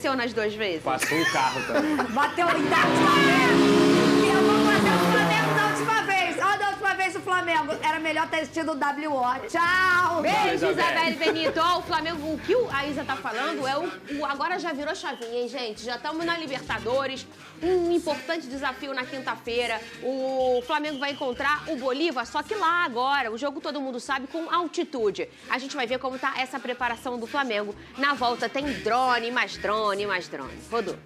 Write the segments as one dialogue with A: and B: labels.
A: Bateu nas 2 vezes?
B: Passou o carro também.
C: Bateu da última vez. Eu vou fazer o Flamengo da última vez. Ó, da última vez o Flamengo. Era melhor ter assistido o WO. Tchau.
A: Beijo, Isabelle Benito. Ó, o Flamengo, o que a Isa tá falando é agora já virou chavinha, hein, gente? Já estamos na Libertadores. Um importante desafio na quinta-feira. O Flamengo vai encontrar o Bolívar, só que lá agora, o jogo todo mundo sabe, com altitude. A gente vai ver como tá essa preparação do Flamengo. Na volta tem drone, mais drone, mais drone. Rodou.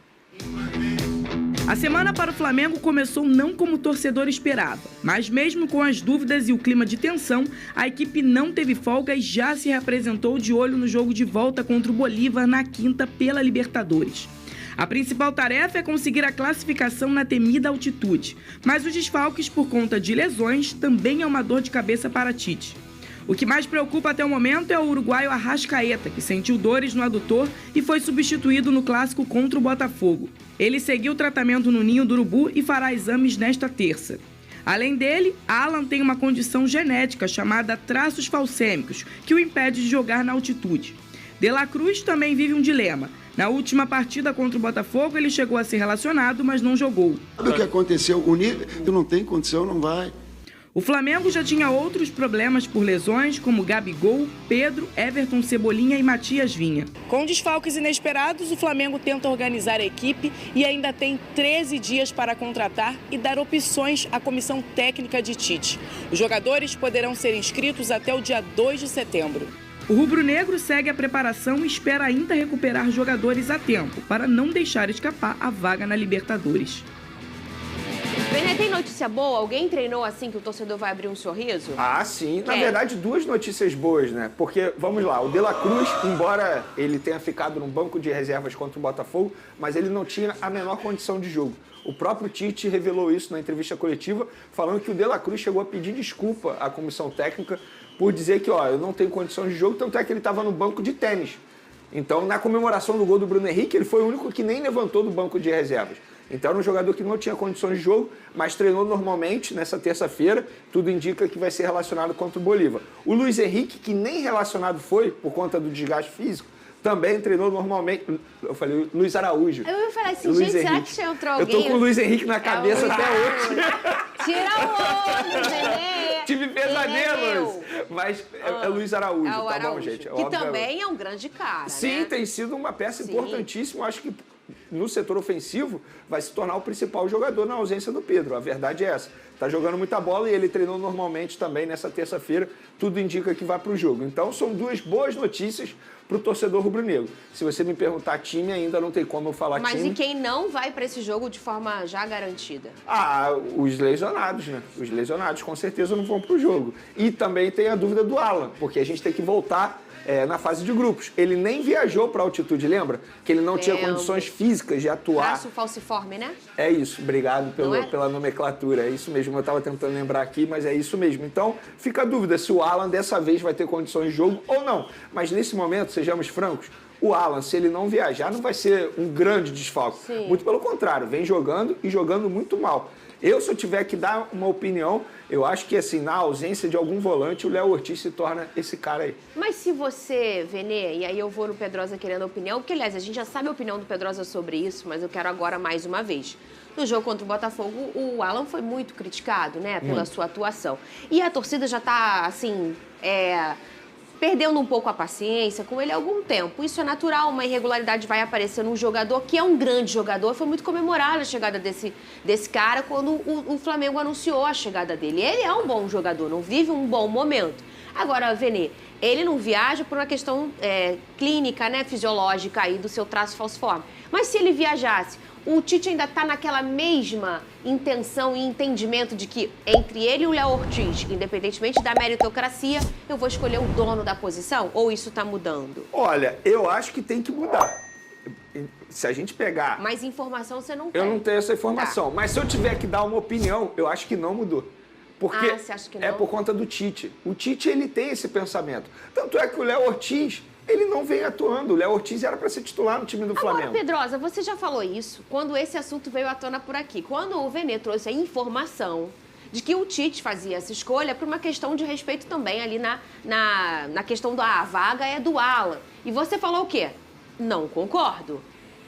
D: A semana para o Flamengo começou não como o torcedor esperava, mas mesmo com as dúvidas e o clima de tensão, a equipe não teve folga e já se reapresentou de olho no jogo de volta contra o Bolívar na quinta pela Libertadores. A principal tarefa é conseguir a classificação na temida altitude, mas os desfalques por conta de lesões também é uma dor de cabeça para Tite. O que mais preocupa até o momento é o uruguaio Arrascaeta, que sentiu dores no adutor e foi substituído no clássico contra o Botafogo. Ele seguiu o tratamento no Ninho do Urubu e fará exames nesta terça. Além dele, Alan tem uma condição genética chamada traços falcêmicos, que o impede de jogar na altitude. De La Cruz também vive um dilema. Na última partida contra o Botafogo, ele chegou a ser relacionado, mas não jogou.
E: O que aconteceu? O nível não tem condição, não vai.
D: O Flamengo já tinha outros problemas por lesões, como Gabigol, Pedro, Everton Cebolinha e Matias Vinha. Com desfalques inesperados, o Flamengo tenta organizar a equipe e ainda tem 13 dias para contratar e dar opções à comissão técnica de Tite. Os jogadores poderão ser inscritos até o dia 2 de setembro. O rubro-negro segue a preparação e espera ainda recuperar jogadores a tempo, para não deixar escapar a vaga na Libertadores.
A: Benê, tem notícia boa? Alguém treinou assim que o torcedor vai abrir um sorriso?
B: Ah, sim. Na verdade, 2 notícias boas, né? Porque, vamos lá, o De La Cruz, embora ele tenha ficado no banco de reservas contra o Botafogo, mas ele não tinha a menor condição de jogo. O próprio Tite revelou isso na entrevista coletiva, falando que o De La Cruz chegou a pedir desculpa à comissão técnica por dizer que, eu não tenho condição de jogo, tanto é que ele estava no banco de tênis. Então, na comemoração do gol do Bruno Henrique, ele foi o único que nem levantou do banco de reservas. Então, era um jogador que não tinha condições de jogo, mas treinou normalmente nessa terça-feira. Tudo indica que vai ser relacionado contra o Bolívar. O Luiz Henrique, que nem relacionado foi por conta do desgaste físico, também treinou normalmente. Eu falei Luiz Araújo.
A: Eu ia falar assim, gente, será que já entrou alguém?
B: Eu tô com o Luiz Henrique na cabeça até hoje.
A: Tira o olho, Benê.
B: Tive pesadelos. Mas é Luiz Araújo,
A: É o
B: tá
A: Araújo,
B: bom, gente?
A: que também é um grande cara,
B: Sim,
A: né?
B: tem sido uma peça importantíssima. Acho que no setor ofensivo vai se tornar o principal jogador na ausência do Pedro. A verdade é essa. Tá jogando muita bola e ele treinou normalmente também nessa terça-feira. Tudo indica que vai para o jogo. Então, são 2 boas notícias para o torcedor rubro-negro. Se você me perguntar time, ainda não tem como eu falar time.
A: Mas e quem não vai para esse jogo de forma já garantida?
B: Os lesionados, né? Os lesionados com certeza não vão para o jogo. E também tem a dúvida do Alan, porque a gente tem que voltar na fase de grupos. Ele nem viajou para a altitude, lembra? Que ele não tinha condições físicas de atuar.
A: Traço falciforme, né?
B: É isso, obrigado pela nomenclatura. É isso mesmo, eu estava tentando lembrar aqui, mas é isso mesmo. Então, fica a dúvida se o Alan dessa vez vai ter condições de jogo ou não. Mas nesse momento, sejamos francos, o Alan, se ele não viajar, não vai ser um grande desfalque.
A: Sim.
B: Muito pelo contrário, vem jogando e jogando muito mal. Se eu tiver que dar uma opinião, eu acho que, assim, na ausência de algum volante, o Léo Ortiz se torna esse cara aí.
A: Mas se você, Benê, e aí eu vou no Pedrosa querendo a opinião, porque, aliás, a gente já sabe a opinião do Pedrosa sobre isso, mas eu quero agora mais uma vez. No jogo contra o Botafogo, o Alan foi muito criticado, né, pela sua atuação. E a torcida já tá, assim, perdendo um pouco a paciência com ele há algum tempo. Isso é natural, uma irregularidade vai aparecer num jogador que é um grande jogador. Foi muito comemorada a chegada desse cara quando o Flamengo anunciou a chegada dele. Ele é um bom jogador, não vive um bom momento. Agora, Benê, ele não viaja por uma questão clínica, né, fisiológica aí do seu traço falciforme. Mas se ele viajasse, o Tite ainda está naquela mesma intenção e entendimento de que entre ele e o Léo Ortiz, independentemente da meritocracia, eu vou escolher o dono da posição? Ou isso está mudando?
B: Olha, eu acho que tem que mudar. Se a gente pegar...
A: Mas informação você não tem.
B: Eu não tenho essa informação. Mas se eu tiver que dar uma opinião, eu acho que não mudou. Porque
A: você acha que não?
B: É por conta do Tite. O Tite, ele tem esse pensamento. Tanto é que o Léo Ortiz, ele não vem atuando. O Léo Ortiz era para ser titular no time do Flamengo.
A: Agora, Pedrosa, você já falou isso quando esse assunto veio à tona por aqui. Quando o Benê trouxe a informação de que o Tite fazia essa escolha por uma questão de respeito também ali na questão da vaga é do Alan. E você falou o quê? Não concordo.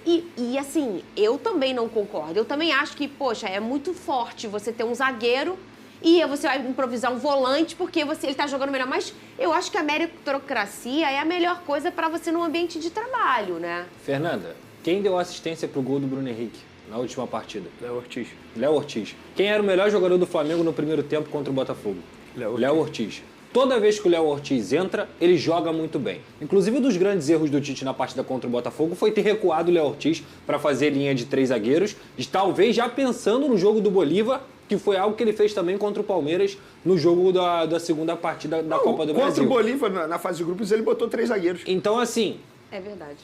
A: E assim, eu também não concordo. Eu também acho que, poxa, é muito forte você ter um zagueiro e você vai improvisar um volante porque ele tá jogando melhor. Mas eu acho que a meritocracia é a melhor coisa para você num ambiente de trabalho, né?
F: Fernanda, quem deu assistência pro gol do Bruno Henrique na última partida?
B: Léo Ortiz.
F: Léo Ortiz. Quem era o melhor jogador do Flamengo no primeiro tempo contra o Botafogo? Léo Ortiz. Toda vez que o Léo Ortiz entra, ele joga muito bem. Inclusive, um dos grandes erros do Tite na partida contra o Botafogo foi ter recuado o Léo Ortiz para fazer linha de 3 zagueiros, talvez já pensando no jogo do Bolívar, que foi algo que ele fez também contra o Palmeiras no jogo da segunda partida da Copa do Brasil.
B: Contra o Bolívar, na fase de grupos, ele botou 3 zagueiros.
F: Então, assim...
A: É verdade.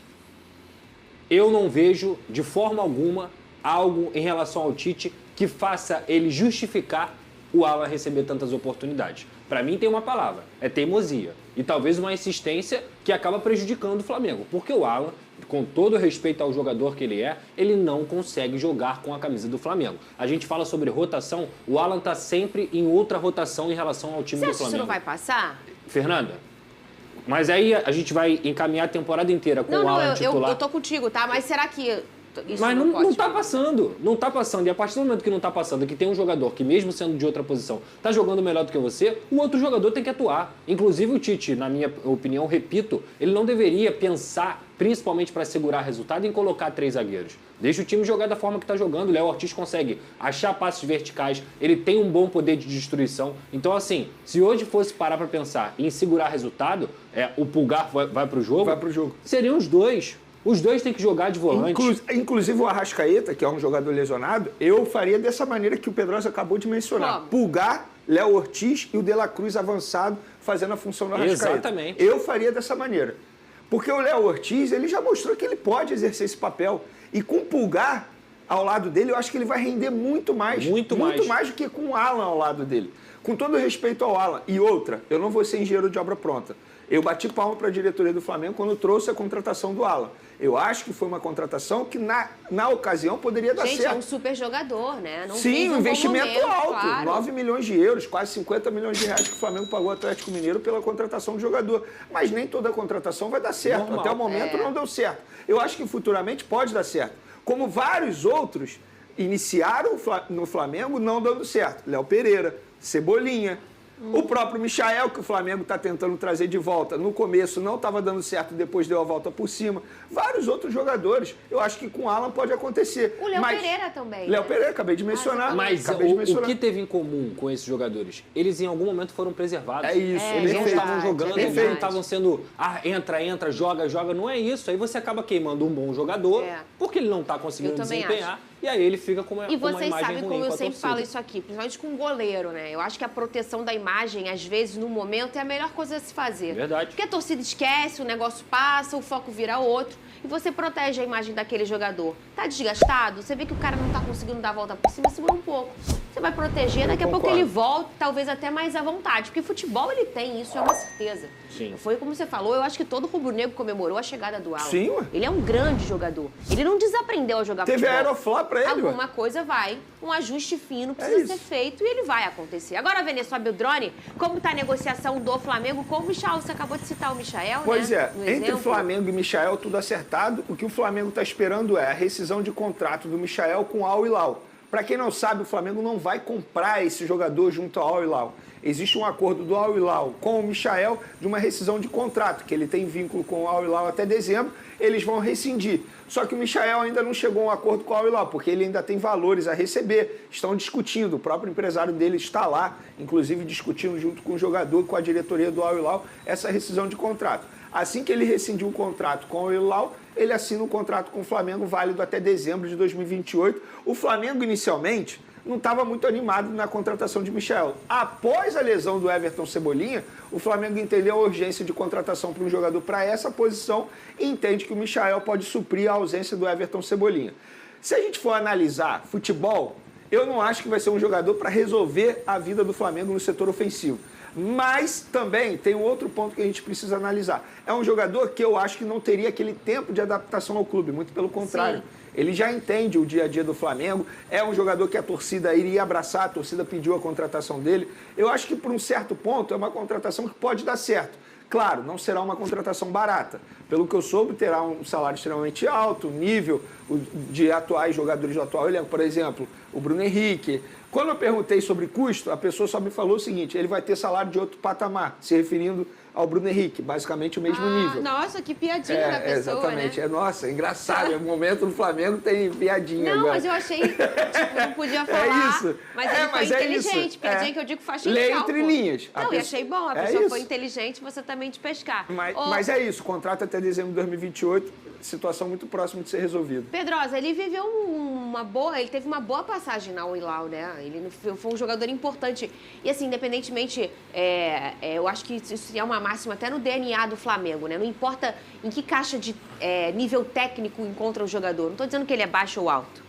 F: Eu não vejo, de forma alguma, algo em relação ao Tite que faça ele justificar o Alan receber tantas oportunidades. Para mim tem uma palavra, é teimosia. E talvez uma insistência que acaba prejudicando o Flamengo. Porque o Alan, com todo respeito ao jogador que ele é, ele não consegue jogar com a camisa do Flamengo. A gente fala sobre rotação, o Alan tá sempre em outra rotação em relação ao time do Flamengo.
A: Você acha que isso não vai passar?
F: Fernanda, mas aí a gente vai encaminhar a temporada inteira com o Alan titular.
A: Eu tô contigo, tá? Mas será que...
F: Mas não tá passando, não tá passando. E a partir do momento que não tá passando, que tem um jogador que mesmo sendo de outra posição, tá jogando melhor do que você, o outro jogador tem que atuar. Inclusive o Tite, na minha opinião, repito, ele não deveria pensar, principalmente para segurar resultado, em colocar 3 zagueiros. Deixa o time jogar da forma que tá jogando. O Léo Ortiz consegue achar passes verticais, ele tem um bom poder de destruição. Então, assim, se hoje fosse parar para pensar em segurar resultado, o Pulgar vai pro jogo?
B: Vai pro jogo.
F: Seriam os dois. Os dois têm que jogar de volante.
B: Inclusive o Arrascaeta, que é um jogador lesionado, eu faria dessa maneira que o Pedrosa acabou de mencionar.
A: Como?
B: Pulgar, Léo Ortiz e o De La Cruz avançado fazendo a função do Arrascaeta.
F: Exatamente.
B: Eu faria dessa maneira. Porque o Léo Ortiz, ele já mostrou que ele pode exercer esse papel. E com o Pulgar ao lado dele, eu acho que ele vai render muito mais. Muito mais do que com o Alan ao lado dele. Com todo respeito ao Alan. E outra, eu não vou ser engenheiro de obra pronta. Eu bati palma para a diretoria do Flamengo quando trouxe a contratação do Alan. Eu acho que foi uma contratação que, na ocasião, poderia dar certo.
A: Gente, é um super jogador, né? Não
B: Sim, um investimento alto.
A: Claro.
B: 9 milhões de euros, quase 50 milhões de reais que o Flamengo pagou ao Atlético Mineiro pela contratação do jogador. Mas nem toda contratação vai dar certo.
F: Normal.
B: Até o momento não deu certo. Eu acho que futuramente pode dar certo. Como vários outros iniciaram no Flamengo não dando certo. Léo Pereira, Cebolinha, o próprio Michael, que o Flamengo está tentando trazer de volta. No começo não estava dando certo, depois deu a volta por cima. Vários outros jogadores. Eu acho que com o Alan pode acontecer.
A: O Léo Pereira também.
B: Léo Pereira, acabei de mencionar.
F: Mas o que teve em comum com esses jogadores? Eles em algum momento foram preservados.
B: É isso.
F: Eles não estavam jogando, eles não
A: verdade.
F: estavam sendo entra, joga. Não é isso. Aí você acaba queimando um bom jogador, porque ele não está conseguindo desempenhar. E aí ele fica com uma imagem ruim.
A: E vocês sabem como eu sempre
F: torcida.
A: falo isso aqui, principalmente com o goleiro, né? Eu acho que a proteção da imagem, às vezes, no momento, é a melhor coisa a se fazer.
F: Verdade.
A: Porque a torcida esquece, o negócio passa, o foco vira outro. E você protege a imagem daquele jogador. Tá desgastado? Você vê que o cara não tá conseguindo dar a volta por cima, segura um pouco. Você vai proteger, daqui a pouco ele volta, talvez até mais à vontade. Porque futebol ele tem, isso é uma certeza.
F: Sim.
A: Foi como você falou, eu acho que todo rubro-negro comemorou a chegada do Alan.
B: Sim, ué.
A: Ele é um grande jogador. Ele não desaprendeu a jogar
B: Teve
A: futebol.
B: aeroflá pra ele,
A: Alguma coisa vai, um ajuste fino precisa ser feito e ele vai acontecer. Agora, Vene, sobe o drone, como tá a negociação do Flamengo com o Michael? Você acabou de citar o Michael,
B: Pois
A: né?
B: é, entre Flamengo e Michael tudo acertado. O que o Flamengo está esperando é a rescisão de contrato do Michael com o Al Hilal. Para quem não sabe, o Flamengo não vai comprar esse jogador junto ao Al Hilal. Existe um acordo do Al Hilal com o Michael de uma rescisão de contrato, que ele tem vínculo com o Al Hilal até dezembro, eles vão rescindir. Só que o Michael ainda não chegou a um acordo com o Al Hilal, porque ele ainda tem valores a receber. Estão discutindo, o próprio empresário dele está lá, inclusive discutindo junto com o jogador, com a diretoria do Al Hilal, essa rescisão de contrato. Assim que ele rescindiu o contrato com o Al Hilal, ele assina um contrato com o Flamengo válido até dezembro de 2028. O Flamengo, inicialmente, não estava muito animado na contratação de Michael. Após a lesão do Everton Cebolinha, o Flamengo entendeu a urgência de contratação para um jogador para essa posição e entende que o Michael pode suprir a ausência do Everton Cebolinha. Se a gente for analisar futebol, eu não acho que vai ser um jogador para resolver a vida do Flamengo no setor ofensivo. Mas também tem um outro ponto que a gente precisa analisar. É um jogador que eu acho que não teria aquele tempo de adaptação ao clube, muito pelo contrário. Sim. Ele já entende o dia a dia do Flamengo, é um jogador que a torcida iria abraçar, a torcida pediu a contratação dele. Eu acho que por um certo ponto é uma contratação que pode dar certo. Claro, não será uma contratação barata. Pelo que eu soube, terá um salário extremamente alto, nível de atuais jogadores do atual elenco. Por exemplo, o Bruno Henrique. Quando eu perguntei sobre custo, a pessoa só me falou o seguinte, ele vai ter salário de outro patamar, se referindo ao Bruno Henrique, basicamente o mesmo nível.
A: Nossa, que piadinha da pessoa,
B: exatamente.
A: né?
B: Nossa, engraçado. É o momento do Flamengo tem piadinha
A: Não,
B: agora.
A: mas eu achei, tipo, não podia falar.
B: Isso.
A: Mas ele foi inteligente. Piadinha que eu digo faixa de
B: Lê
A: cálculo.
B: entre linhas.
A: Não, eu achei bom. A pessoa foi inteligente, você também de pescar.
B: Mas é isso, contrato até dezembro de 2028, situação muito próxima de ser resolvida.
A: Pedrosa, ele viveu ele teve uma boa passagem na Al-Hilal, né? Ele foi um jogador importante. E assim, independentemente, eu acho que isso é uma máxima até no DNA do Flamengo, né? Não importa em que caixa de nível técnico encontra o jogador. Não estou dizendo que ele é baixo ou alto.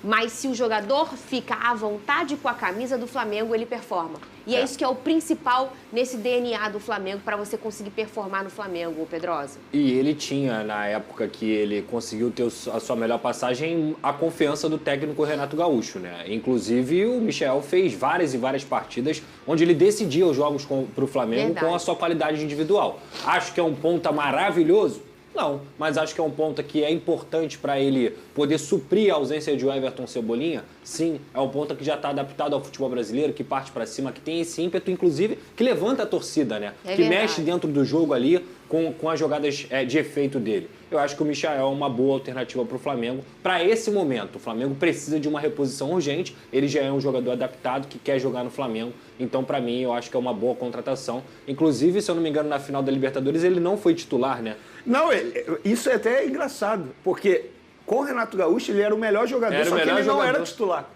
A: Mas se o jogador fica à vontade com a camisa do Flamengo, ele performa. E é isso que é o principal nesse DNA do Flamengo para você conseguir performar no Flamengo, Pedrosa.
F: E ele tinha, na época que ele conseguiu ter a sua melhor passagem, a confiança do técnico Renato Gaúcho, né? Inclusive, o Michel fez várias e várias partidas onde ele decidia os jogos para o Flamengo com a sua qualidade individual. Acho que é um ponta maravilhoso? Não, mas acho que é um ponto que é importante para ele poder suprir a ausência de Everton Cebolinha. Sim, é um ponto que já está adaptado ao futebol brasileiro, que parte para cima, que tem esse ímpeto, inclusive, que levanta a torcida, né? Que mexe dentro do jogo ali com as jogadas de efeito dele. Eu acho que o Michael é uma boa alternativa para o Flamengo. Para esse momento, o Flamengo precisa de uma reposição urgente. Ele já é um jogador adaptado que quer jogar no Flamengo. Então, para mim, eu acho que é uma boa contratação. Inclusive, se eu não me engano, na final da Libertadores, ele não foi titular, né?
B: Não, isso é até engraçado, porque com o Renato Gaúcho ele era o melhor jogador, só que ele não era titular.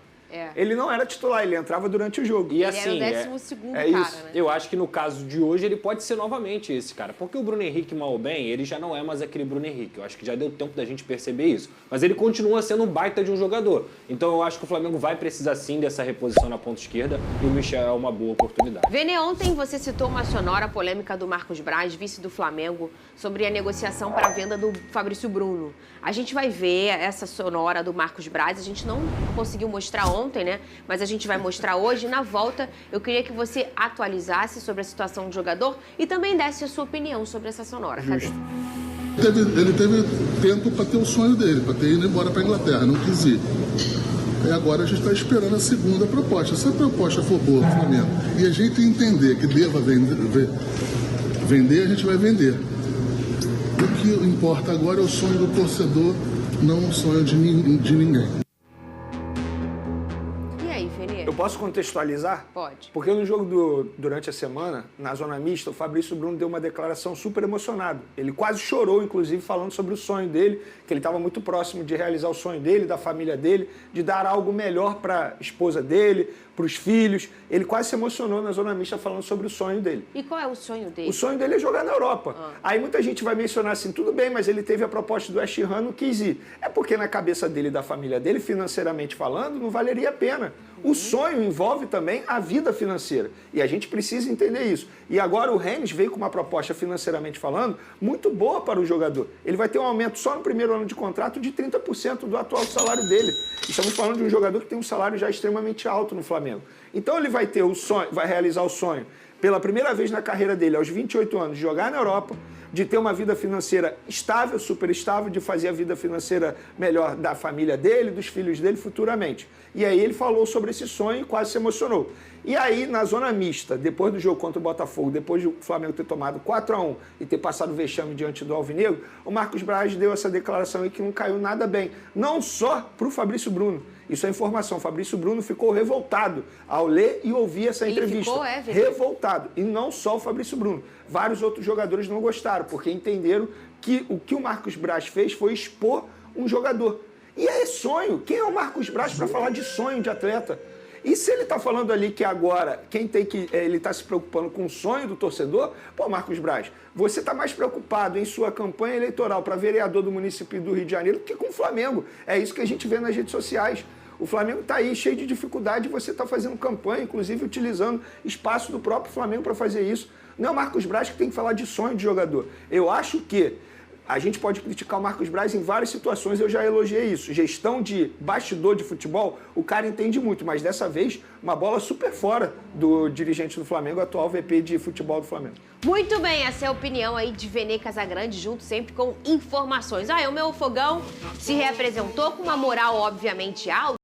B: Ele não era titular, ele entrava durante o jogo.
F: E assim,
A: ele era o 12º cara, né?
F: Eu acho que no caso de hoje ele pode ser novamente esse cara. Porque o Bruno Henrique, mal ou bem, ele já não é mais aquele Bruno Henrique. Eu acho que já deu tempo da gente perceber isso. Mas ele continua sendo um baita de um jogador. Então eu acho que o Flamengo vai precisar sim dessa reposição na ponta esquerda e o Michel é uma boa oportunidade.
A: Vene, ontem você citou uma sonora polêmica do Marcos Braz, vice do Flamengo, sobre a negociação para a venda do Fabrício Bruno. A gente vai ver essa sonora do Marcos Braz, a gente não conseguiu mostrar ontem, né? Mas a gente vai mostrar hoje. Na volta, eu queria que você atualizasse sobre a situação do jogador e também desse a sua opinião sobre essa sonora. Cadê?
G: Ele teve tempo para ter o sonho dele, para ter ido embora para a Inglaterra, não quis ir. E agora a gente está esperando a segunda proposta. Se a proposta for boa para o Flamengo e a gente entender que deva vender, a gente vai vender. O que importa agora é o sonho do torcedor, não o sonho de ninguém.
B: Eu posso contextualizar?
A: Pode.
B: Porque no jogo durante a semana, na zona mista, o Fabrício Bruno deu uma declaração super emocionado. Ele quase chorou, inclusive, falando sobre o sonho dele, que ele estava muito próximo de realizar o sonho dele, da família dele, de dar algo melhor para a esposa dele, para os filhos. Ele quase se emocionou na zona mista falando sobre o sonho dele.
A: E qual é o sonho dele?
B: O sonho dele é jogar na Europa. Aí muita gente vai mencionar assim, tudo bem, mas ele teve a proposta do West Ham, não quis ir. É porque na cabeça dele e da família dele, financeiramente falando, não valeria a pena. O sonho envolve também a vida financeira. E a gente precisa entender isso. E agora o Rennes veio com uma proposta, financeiramente falando, muito boa para o jogador. Ele vai ter um aumento só no primeiro ano de contrato de 30% do atual salário dele. Estamos falando de um jogador que tem um salário já extremamente alto no Flamengo. Então ele vai ter o sonho, vai realizar o sonho pela primeira vez na carreira dele, aos 28 anos, de jogar na Europa, de ter uma vida financeira estável, super estável, de fazer a vida financeira melhor da família dele, dos filhos dele futuramente. E aí ele falou sobre esse sonho e quase se emocionou. E aí, na zona mista, depois do jogo contra o Botafogo, depois do Flamengo ter tomado 4-1 e ter passado o vexame diante do Alvinegro, o Marcos Braz deu essa declaração aí que não caiu nada bem. Não só para o Fabrício Bruno. Isso é informação. O Fabrício Bruno ficou revoltado ao ler e ouvir essa entrevista. Revoltado. E não só o Fabrício Bruno. Vários outros jogadores não gostaram, porque entenderam que o que o Marcos Braz fez foi expor um jogador. E é sonho. Quem é o Marcos Braz para falar de sonho de atleta? E se ele está falando ali que agora ele está se preocupando com o sonho do torcedor, pô, Marcos Braz, você está mais preocupado em sua campanha eleitoral para vereador do município do Rio de Janeiro do que com o Flamengo. É isso que a gente vê nas redes sociais. O Flamengo está aí cheio de dificuldade e você está fazendo campanha, inclusive utilizando espaço do próprio Flamengo para fazer isso. Não é o Marcos Braz que tem que falar de sonho de jogador. Eu acho que A gente pode criticar o Marcos Braz em várias situações, eu já elogiei isso. Gestão de bastidor de futebol, o cara entende muito, mas dessa vez, uma bola super fora do dirigente do Flamengo, atual VP de futebol do Flamengo.
A: Muito bem, essa é a opinião aí de Vene Casagrande, junto sempre com informações. O meu fogão se reapresentou com uma moral obviamente alta.